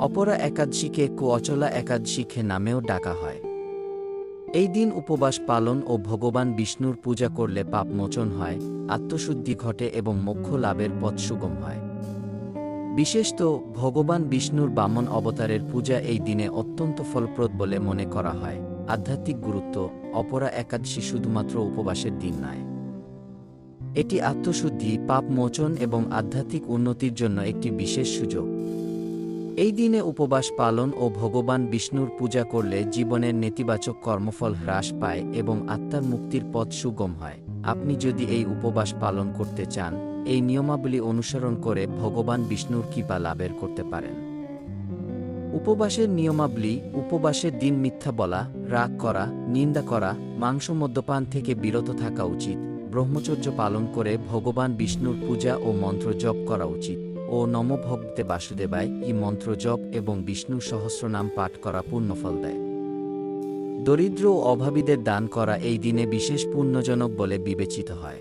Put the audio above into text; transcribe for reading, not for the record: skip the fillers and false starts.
অপরা একাদশীকে অচলা একাদশী নামেও ডাকা হয়। এই দিন উপবাস পালন ও ভগবান বিষ্ণুর পূজা করলে পাপ মোচন হয়, আত্মশুদ্ধি ঘটে এবং মোক্ষ লাভের পথ সুগম হয়। বিশেষত ভগবান বিষ্ণুর বামন অবতারের পূজা এই দিনে অত্যন্ত ফলপ্রদ বলে মনে করা হয়। আধ্যাত্মিক গুরুত্ব: অপরা একাদশী শুধুমাত্র উপবাসের দিন নয়, এটি আত্মশুদ্ধি, পাপ মোচন এবং আধ্যাত্মিক উন্নতির জন্য একটি বিশেষ সুযোগ। এই দিনে উপবাস পালন ও ভগবান বিষ্ণুর পূজা করলে জীবনের নেতিবাচক কর্মফল হ্রাস পায় এবং আত্মার মুক্তির পথ সুগম হয়। আপনি যদি এই উপবাস পালন করতে চান, এই নিয়মাবলী অনুসরণ করে ভগবান বিষ্ণুর কৃপা লাভের করতে পারেন। উপবাসের নিয়মাবলী: উপবাসের দিন মিথ্যা বলা, রাগ করা, নিন্দা করা, মাংস মদ্যপান থেকে বিরত থাকা উচিত। ব্রহ্মচর্য পালন করে ভগবান বিষ্ণুর পূজা ও মন্ত্র জপ করা উচিত। ও নম ভগবতে বাসুদেবায় এই মন্ত্র জপ এবং বিষ্ণু সহস্রনাম পাঠ করা পুণ্যফল দেয়। দরিদ্র ও অভাবীদের দান করা এই দিনে বিশেষ পুণ্যজনক বলে বিবেচিত হয়।